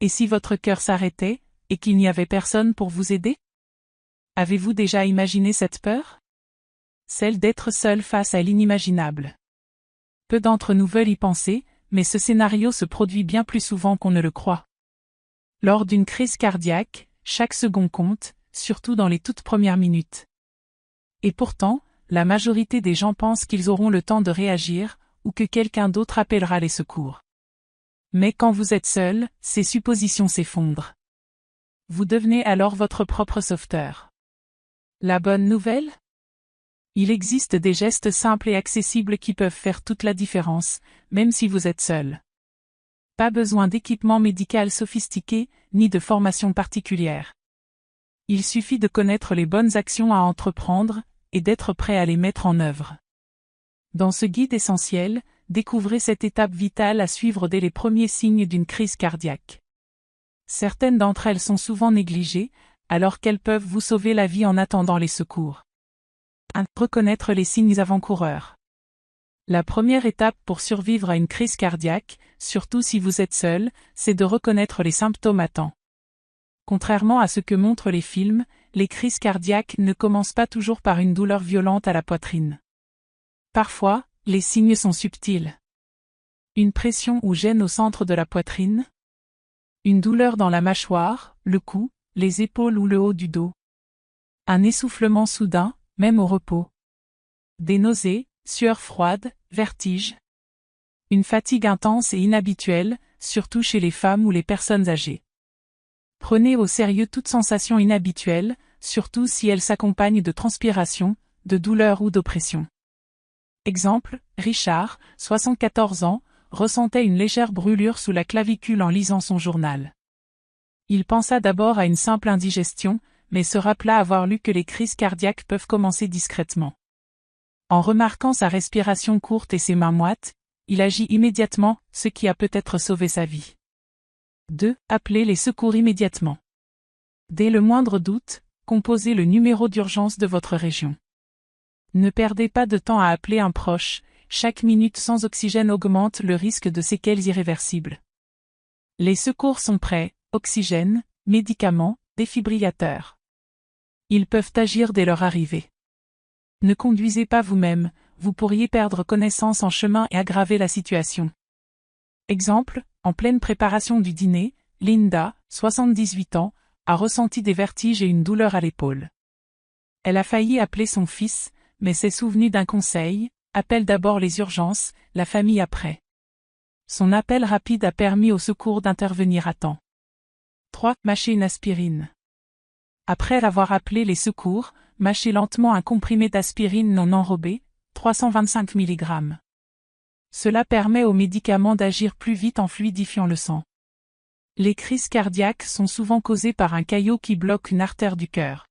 Et si votre cœur s'arrêtait, et qu'il n'y avait personne pour vous aider? Avez-vous déjà imaginé cette peur? Celle d'être seul face à l'inimaginable. Peu d'entre nous veulent y penser, mais ce scénario se produit bien plus souvent qu'on ne le croit. Lors d'une crise cardiaque, chaque seconde compte, surtout dans les toutes premières minutes. Et pourtant, la majorité des gens pensent qu'ils auront le temps de réagir, ou que quelqu'un d'autre appellera les secours. Mais quand vous êtes seul, ces suppositions s'effondrent. Vous devenez alors votre propre sauveteur. La bonne nouvelle? Il existe des gestes simples et accessibles qui peuvent faire toute la différence, même si vous êtes seul. Pas besoin d'équipement médical sophistiqué, ni de formation particulière. Il suffit de connaître les bonnes actions à entreprendre, et d'être prêt à les mettre en œuvre. Dans ce guide essentiel, découvrez cette étape vitale à suivre dès les premiers signes d'une crise cardiaque. Certaines d'entre elles sont souvent négligées, alors qu'elles peuvent vous sauver la vie en attendant les secours. 1. Reconnaître les signes avant-coureurs. La première étape pour survivre à une crise cardiaque, surtout si vous êtes seul, c'est de reconnaître les symptômes à temps. Contrairement à ce que montrent les films, les crises cardiaques ne commencent pas toujours par une douleur violente à la poitrine. Parfois, les signes sont subtils. Une pression ou gêne au centre de la poitrine. Une douleur dans la mâchoire, le cou, les épaules ou le haut du dos. Un essoufflement soudain, même au repos. Des nausées, sueur froide, vertige. Une fatigue intense et inhabituelle, surtout chez les femmes ou les personnes âgées. Prenez au sérieux toute sensation inhabituelle, surtout si elle s'accompagne de transpiration, de douleur ou d'oppression. Exemple, Richard, 74 ans, ressentait une légère brûlure sous la clavicule en lisant son journal. Il pensa d'abord à une simple indigestion, mais se rappela avoir lu que les crises cardiaques peuvent commencer discrètement. En remarquant sa respiration courte et ses mains moites, il agit immédiatement, ce qui a peut-être sauvé sa vie. 2. Appelez les secours immédiatement. Dès le moindre doute, composez le numéro d'urgence de votre région. Ne perdez pas de temps à appeler un proche, chaque minute sans oxygène augmente le risque de séquelles irréversibles. Les secours sont prêts, oxygène, médicaments, défibrillateurs. Ils peuvent agir dès leur arrivée. Ne conduisez pas vous-même, vous pourriez perdre connaissance en chemin et aggraver la situation. Exemple, en pleine préparation du dîner, Linda, 78 ans, a ressenti des vertiges et une douleur à l'épaule. Elle a failli appeler son fils, mais s'est souvenue d'un conseil, appelle d'abord les urgences, la famille après. Son appel rapide a permis au secours d'intervenir à temps. 3. Mâcher une aspirine. Après avoir appelé les secours, mâchez lentement un comprimé d'aspirine non enrobé, 325 mg. Cela permet au médicament d'agir plus vite en fluidifiant le sang. Les crises cardiaques sont souvent causées par un caillot qui bloque une artère du cœur.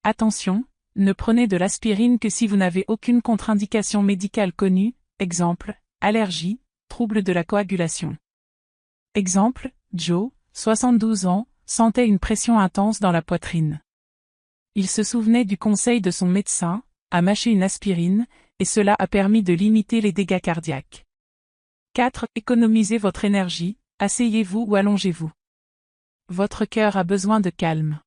Attention, ne prenez de l'aspirine que si vous n'avez aucune contre-indication médicale connue, exemple, allergie, trouble de la coagulation. Exemple, Joe, 72 ans, sentait une pression intense dans la poitrine. Il se souvenait du conseil de son médecin, a mâché une aspirine, et cela a permis de limiter les dégâts cardiaques. 4. Économisez votre énergie, asseyez-vous ou allongez-vous. Votre cœur a besoin de calme.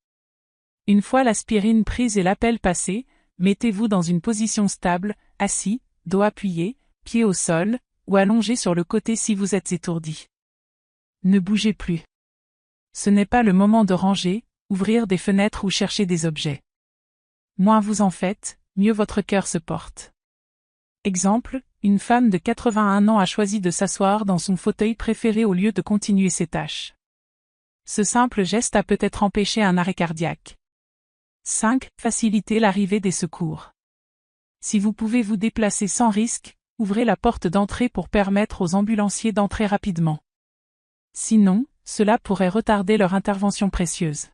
Une fois l'aspirine prise et l'appel passé, mettez-vous dans une position stable, assis, dos appuyé, pieds au sol, ou allongé sur le côté si vous êtes étourdi. Ne bougez plus. Ce n'est pas le moment de ranger, ouvrir des fenêtres ou chercher des objets. Moins vous en faites, mieux votre cœur se porte. Exemple, une femme de 81 ans a choisi de s'asseoir dans son fauteuil préféré au lieu de continuer ses tâches. Ce simple geste a peut-être empêché un arrêt cardiaque. 5. Faciliter l'arrivée des secours. Si vous pouvez vous déplacer sans risque, ouvrez la porte d'entrée pour permettre aux ambulanciers d'entrer rapidement. Sinon, cela pourrait retarder leur intervention précieuse.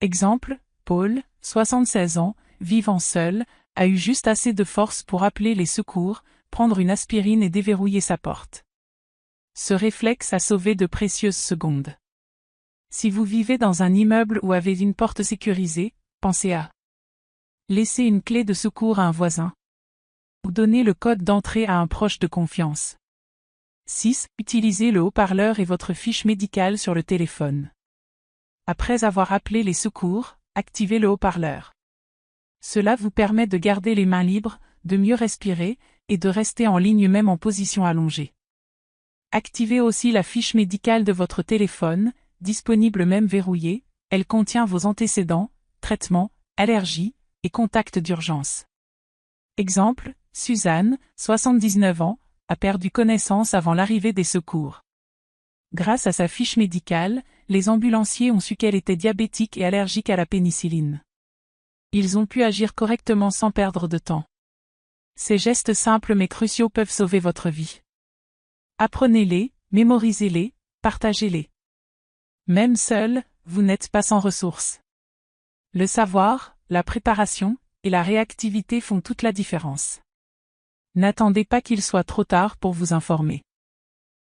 Exemple, Paul, 76 ans, vivant seul, a eu juste assez de force pour appeler les secours, prendre une aspirine et déverrouiller sa porte. Ce réflexe a sauvé de précieuses secondes. Si vous vivez dans un immeuble ou avez une porte sécurisée, pensez à laisser une clé de secours à un voisin ou donner le code d'entrée à un proche de confiance. 6. Utilisez le haut-parleur et votre fiche médicale sur le téléphone. Après avoir appelé les secours, activez le haut-parleur. Cela vous permet de garder les mains libres, de mieux respirer, et de rester en ligne même en position allongée. Activez aussi la fiche médicale de votre téléphone, disponible même verrouillée, elle contient vos antécédents, traitements, allergies, et contacts d'urgence. Exemple, Suzanne, 79 ans, a perdu connaissance avant l'arrivée des secours. Grâce à sa fiche médicale, les ambulanciers ont su qu'elle était diabétique et allergique à la pénicilline. Ils ont pu agir correctement sans perdre de temps. Ces gestes simples mais cruciaux peuvent sauver votre vie. Apprenez-les, mémorisez-les, partagez-les. Même seul, vous n'êtes pas sans ressources. Le savoir, la préparation, et la réactivité font toute la différence. N'attendez pas qu'il soit trop tard pour vous informer.